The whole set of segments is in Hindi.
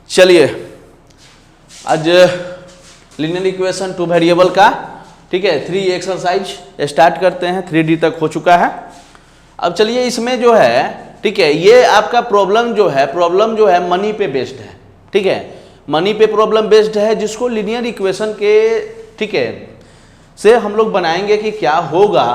चलिए आज लीनियर इक्वेशन टू वेरिएबल का ठीक है 3 एक्सरसाइज स्टार्ट करते हैं। 3D तक हो चुका है। अब चलिए इसमें जो है ठीक है ये आपका प्रॉब्लम जो है मनी पे बेस्ड है। ठीक है मनी पे प्रॉब्लम बेस्ड है जिसको लीनियर इक्वेशन के ठीक है से हम लोग बनाएंगे कि क्या होगा।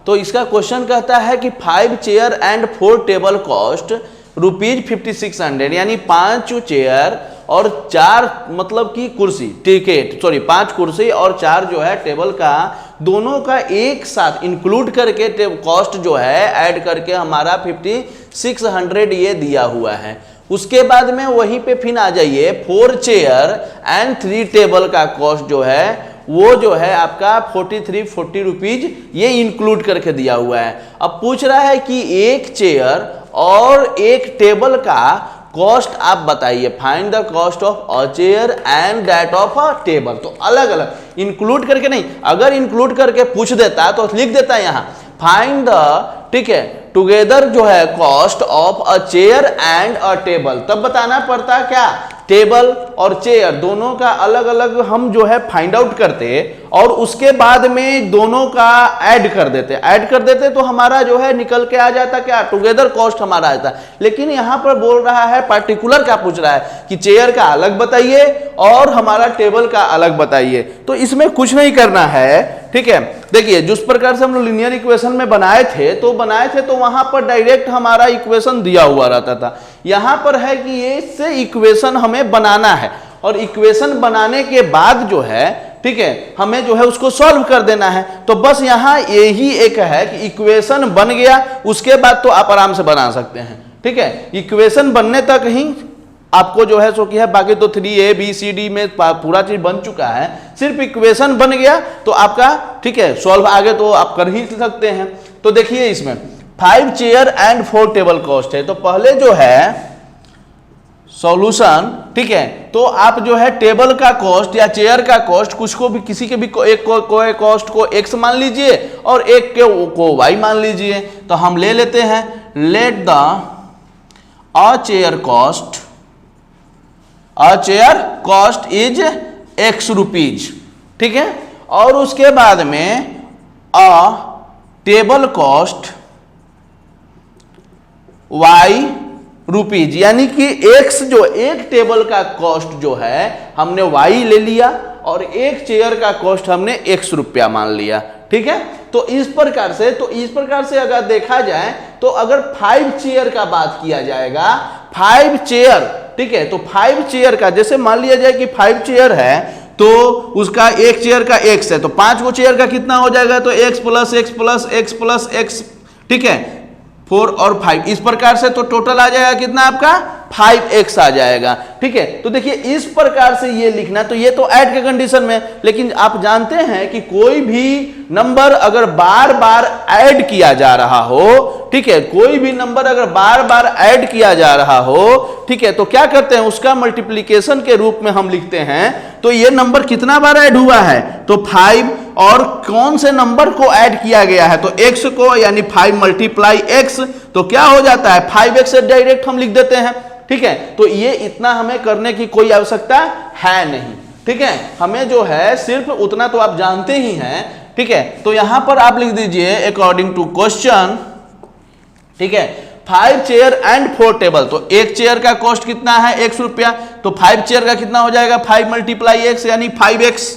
तो इसका क्वेश्चन कहता है कि 5 चेयर एंड 4 टेबल कॉस्ट ₹5600 यानी 5 चेयर और 4 मतलब कि कुर्सी टिकट 5 कुर्सी और 4 जो है टेबल का दोनों का एक साथ इंक्लूड करके कॉस्ट जो है ऐड करके हमारा 5600 ये दिया हुआ है। उसके बाद में वहीं पे फिर आ जाइए 4 चेयर एंड 3 टेबल का कॉस्ट जो है वो जो है आपका 40 रुपीज ये इंक्लूड करके दिया हुआ है। अब पूछ रहा है कि एक चेयर और एक टेबल का कॉस्ट आप बताइए। Find the cost of a chair and that of a table. तो अलग अलग इंक्लूड करके नहीं, अगर इंक्लूड करके पूछ देता तो लिख देता यहां फाइंड द ठीक है टुगेदर जो है cost of a chair and a table. तब बताना पड़ता क्या टेबल और चेयर दोनों का अलग अलग हम जो है फाइंड आउट करते और उसके बाद में दोनों का ऐड कर देते तो हमारा जो है निकल के आ जाता क्या टुगेदर कॉस्ट हमारा आता। लेकिन यहां पर बोल रहा है पार्टिकुलर क्या पूछ रहा है कि चेयर का अलग बताइए और हमारा टेबल का अलग बताइए। तो इसमें कुछ नहीं करना है। ठीक है देखिए जिस प्रकार से हम लोग लीनियर इक्वेशन में बनाए थे तो वहां पर डायरेक्ट हमारा इक्वेशन दिया हुआ रहता था। यहां पर है कि ये से इक्वेशन हमें बनाना है और इक्वेशन बनाने के बाद जो है ठीक है हमें जो है उसको सॉल्व कर देना है। तो बस यहां यही एक है कि इक्वेशन बन गया उसके बाद तो आप आराम से बना सकते हैं। ठीक है इक्वेशन बनने तक ही आपको जो है सो कि है बाकी तो 3ABCD में पूरा चीज बन चुका है। सिर्फ इक्वेशन बन गया तो आपका ठीक है सॉल्व आगे तो आप कर ही सकते हैं। तो देखिए इसमें 5 चेयर एंड 4 टेबल कॉस्ट है। तो पहले जो है सॉल्यूशन ठीक है तो आप जो है टेबल का कॉस्ट या चेयर का कॉस्ट कुछ को भी किसी के भी एक कॉस्ट को x मान लीजिए और एक को y मान लीजिए। तो हम ले लेते हैं let the a chair cost is x rupees. ठीक है और उसके बाद में अ टेबल कॉस्ट y रुपीज यानी कि x जो एक टेबल का कॉस्ट जो है हमने y ले लिया और एक चेयर का कॉस्ट हमने x रुपया मान लिया। ठीक है तो इस प्रकार से अगर देखा जाए तो अगर 5 चेयर का बात किया जाएगा 5 चेयर ठीक है तो 5 चेयर का जैसे मान लिया जाए कि 5 चेयर है तो उसका एक चेयर का x है तो 5 को चेयर का कितना हो जाएगा तो x plus x plus x plus x ठीक है 4 और 5 इस प्रकार से तो टोटल आ जाएगा कितना आपका 5x आ जाएगा। ठीक है तो देखिए इस प्रकार से ये लिखना तो ये तो ऐड के कंडीशन में। लेकिन आप जानते हैं कि कोई भी नंबर अगर बार बार ऐड किया जा रहा हो ठीक है कोई भी नंबर अगर बार बार ऐड किया जा रहा हो ठीक है तो क्या करते हैं उसका मल्टीप्लिकेशन के रूप में हम लिखते हैं। तो ये नंबर कितना बार ऐड हुआ है तो 5 और कौन से नंबर को ऐड किया गया है तो x को यानी 5 मल्टीप्लाई x तो क्या हो जाता है 5x से डायरेक्ट हम लिख देते हैं। ठीक है तो ये इतना हमें करने की कोई आवश्यकता है नहीं। ठीक है हमें जो है सिर्फ उतना तो आप जानते ही हैं। ठीक है तो यहां पर आप लिख दीजिए अकॉर्डिंग टू क्वेश्चन ठीक है 5 चेयर एंड 4 टेबल। तो एक चेयर का कॉस्ट कितना है x रुपया तो 5 चेयर का कितना हो जाएगा 5 मल्टीप्लाई x यानी 5x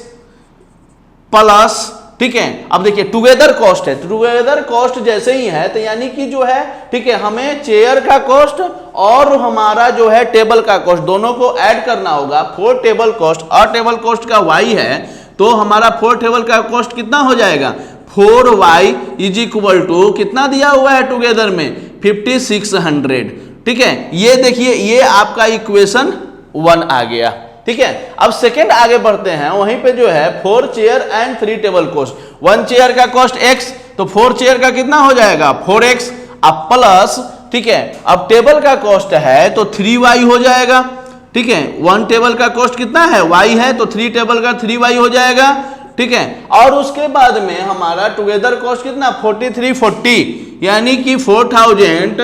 प्लस ठीक है अब देखिए टुगेदर कॉस्ट है टुगेदर कॉस्ट जैसे ही है तो यानी कि जो है ठीक है हमें चेयर का कॉस्ट और हमारा जो है टेबल का कॉस्ट दोनों को ऐड करना होगा। 4 टेबल कॉस्ट और टेबल कॉस्ट का y है तो हमारा 4 टेबल का कॉस्ट कितना हो जाएगा 4y इज इक्वल टू कितना दिया हुआ है टुगेदर में 5600। ठीक है ये देखिए ये आपका इक्वेशन 1 आ गया। ठीक है अब सेकेंड आगे बढ़ते हैं वहीं पे जो है 4 chair and 3 table cost 1 chair का कॉस्ट x तो 4 चेयर का कितना हो जाएगा 4x अब प्लस ठीक है अब टेबल का कॉस्ट है तो 3y हो जाएगा। ठीक है 1 टेबल का कॉस्ट कितना है y है तो 3 टेबल का 3y हो जाएगा। ठीक है और उसके बाद में हमारा टुगेदर कॉस्ट कितना 4340 यानी कि 4000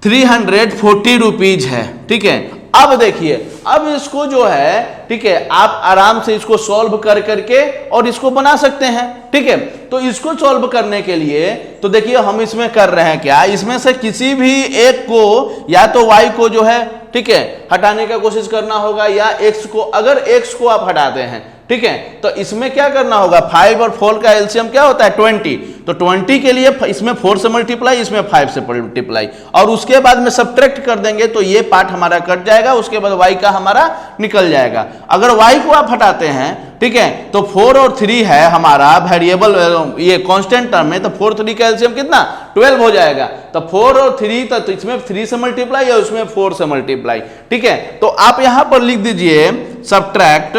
340 रुपीज है। ठीक है, अब देखिए, अब इसको जो है, ठीक है, आप आराम से इसको सॉल्व कर करके और इसको बना सकते हैं। ठीक है, तो इसको सॉल्व करने के लिए तो देखिए हम इसमें कर रहे हैं क्या, इसमें से किसी भी एक को या तो y को जो है, ठीक है, हटाने का कोशिश करना होगा, या x को, अगर x को आप हटाते हैं, ठीक है, तो इसमें क्या करना होगा, 5 और 4 का एलसीएम क्या होता है 20, तो 20 के लिए इसमें 4 से मल्टीप्लाई, इसमें 5 से मल्टीप्लाई, और उसके बाद में सब्ट्रैक्ट कर देंगे तो ये पार्ट हमारा कट जाएगा, उसके बाद y का हमारा निकल जाएगा। अगर y को आप हटाते हैं, ठीक है, तो 4 और 3 है हमारा वेरिएबल, ये कांस्टेंट टर्म में, तो 4 3 का एलसीएम कितना 12 हो जाएगा, तो 4 और 3, तो इसमें 3 से मल्टीप्लाई और उसमें 4 से मल्टीप्लाई। ठीक है, तो आप यहां पर लिख दीजिए सब्ट्रैक्ट,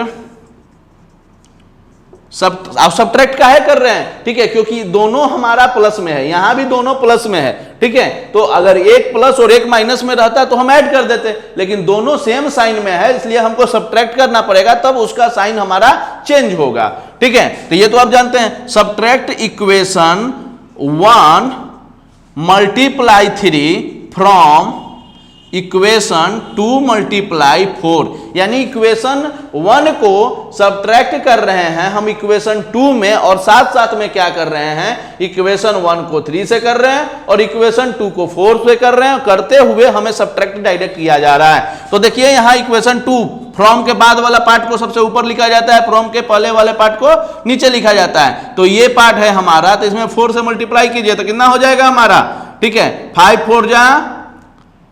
आप सब्ट्रैक्ट काहे कर रहे हैं, ठीक है, क्योंकि दोनों हमारा प्लस में है, यहां भी दोनों प्लस में है। ठीक है, तो अगर एक प्लस और एक माइनस में रहता तो हम ऐड कर देते, लेकिन दोनों सेम साइन में है, इसलिए हमको सब्ट्रैक्ट करना पड़ेगा, तब उसका साइन हमारा चेंज होगा। ठीक है, तो ये तो आप जानते हैं, subtract equation 1 multiply 3 from equation 2 multiply 4, यानी इक्वेशन 1 को सब्ट्रैक्ट कर रहे हैं हम इक्वेशन 2 में, और साथ साथ में क्या कर रहे हैं, इक्वेशन 1 को 3 से कर रहे हैं और इक्वेशन 2 को 4 से कर रहे हैं, करते हुए हमें सब्ट्रैक्ट डायरेक्ट किया जा रहा है। तो देखिए यहां इक्वेशन 2, फ्रॉम के बाद वाला पार्ट को सबसे ऊपर लिखा जाता है, फ्रॉम के पहले वाले पार्ट को नीचे लिखा जाता है, तो ये पार्ट है हमारा, तो इसमें 4 से मल्टीप्लाई कीजिए तो कितना हो जाएगा हमारा, ठीक है, 5 4 जा,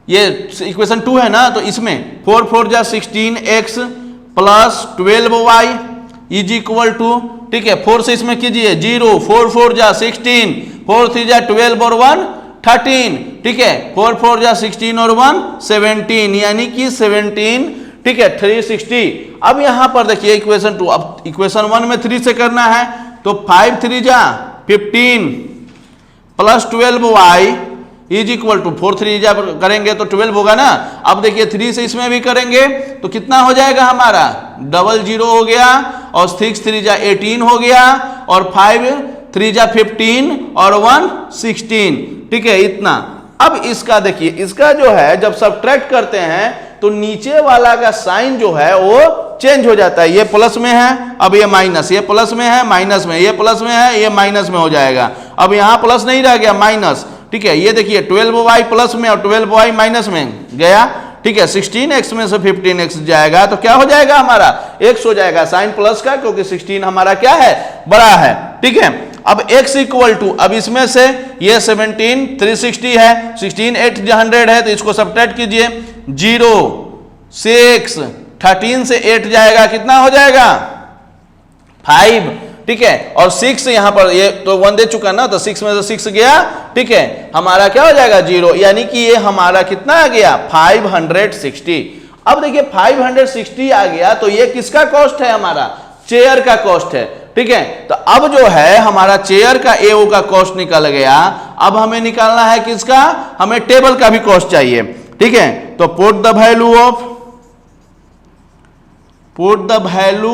ये इक्वेशन 2 है ना, तो इसमें 4 4 जा 16x plus 12y is equal to, ठीक है, 4 से इसमें कीजिए 0, 4 4 जा 16, 4 3 जा 12 और 1 13, ठीक है, 4 4 जा 16 और 1 17, यानी कि 17, ठीक है, 360। अब यहां पर देखिए इक्वेशन 2, अब इक्वेशन 1 में 3 से करना है, तो 5 3 जा 15 plus 12y is equal to 4 3 जा करेंगे तो 12 होगा ना। अब देखिए 3 से इसमें भी करेंगे तो कितना हो जाएगा हमारा, 00 हो गया, और 6 3 जा 18 हो गया, और 5 3 जा 15 और 1 16, ठीक है, इतना। अब इसका देखिए, इसका जो है जब सब्ट्रैक्ट करते हैं तो नीचे वाला का साइन जो है वो चेंज हो जाता है, ये प्लस में है, अब ये माइनस, ये प्लस में है, माइनस में, ये प्लस में है, ये माइनस में हो जाएगा। अब यहां प्लस नहीं रह गया, माइनस, ठीक है, ये देखिए 12y प्लस में और 12y माइनस में गया, ठीक है, 16x में से 15x जाएगा तो क्या हो जाएगा हमारा, x हो जाएगा, साइन प्लस का, क्योंकि 16 हमारा क्या है, बड़ा है। ठीक है, अब x इक्वल टू, अब इसमें से ये 17 360 है, 16 8 100 है, तो इसको सब्ट्रैक्ट कीजिए, 0 6 13 से 8 जाएगा, कितना हो जाएगा 5, ठीक है, और 6 यहां पर, ये तो 1 दे चुका ना, तो 6 में से 6 गया, ठीक है, हमारा क्या हो जाएगा 0, यानी कि ये हमारा कितना आ गया 560। अब देखिए 560 आ गया, तो ये किसका कॉस्ट है, हमारा चेयर का कॉस्ट है। ठीक है, तो अब जो है हमारा चेयर का एओ का कॉस्ट निकल गया। अब हमें निकालना है किसका, हमें टेबल का भी कॉस्ट चाहिए। ठीक है, तो put the value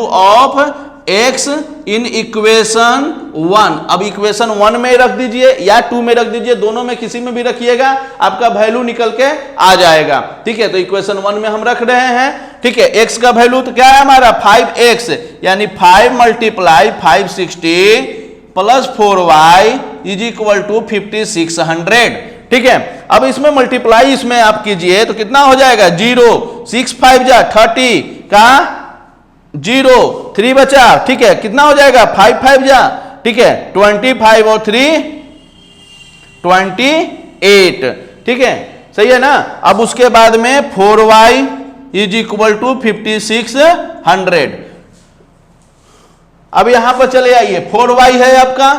of x in equation 1। अब इक्वेशन 1 में रख दीजिए या 2 में रख दीजिए, दोनों में किसी में भी रखिएगा, आपका वैल्यू निकल के आ जाएगा। ठीक है, तो इक्वेशन 1 में हम रख रहे हैं, ठीक है, x का वैल्यू तो क्या है हमारा 5x, यानी 5 multiply 560 plus 4y is equal to 5600। ठीक है, अब इसमें मल्टीप्लाई इसमें आप कीजिए तो कितना हो जाएगा 0 6 5 जा 30 का 0 3 बचा, ठीक है, कितना हो जाएगा 5 5 जा, ठीक है, 25 और 3 28, ठीक है, सही है ना। अब उसके बाद में 4y इज इक्वल टू 5600। अब यहां पर चले आइए, 4y है आपका,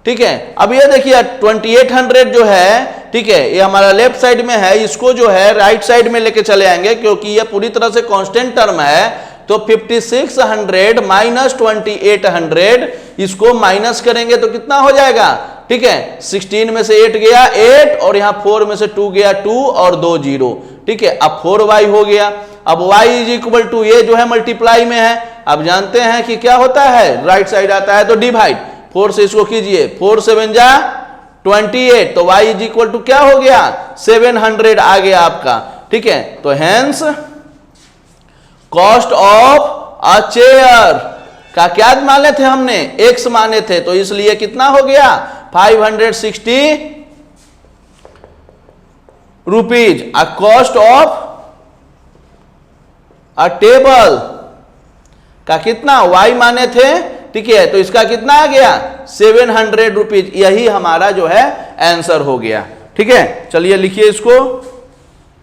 ठीक है, अब ये देखिए 2800 जो है, ठीक है, ये हमारा लेफ्ट साइड में है, इसको जो है राइट साइड में लेके चले आएंगे, क्योंकि ये पूरी तरह से कांस्टेंट टर्म है। तो 5600 माइनस 2800, इसको माइनस करेंगे तो कितना हो जाएगा, ठीक है, 16 में से 8 गया 8, और यहां 4 में से 2 गया 2 और 2 0, ठीक है, अब 4y हो गया। अब y इज इक्वल टू, ये जो है मल्टीप्लाई में है, अब जानते हैं कि क्या होता है, राइट साइड आता है तो डिवाइड, 4 से इसको कीजिए, 4 7 जा 28, तो y इज इक्वल टू क्या हो गया 700 आ गया आपका। ठीक है, तो hence cost of a chair का क्या माने थे हमने, x माने थे, तो इसलिए कितना हो गया 560 rupees. A cost of a table का कितना y माने थे, ठीक है, तो इसका कितना आ गया 700 रुपीज। यही हमारा जो है आंसर हो गया। ठीक है, चलिए लिखिए इसको।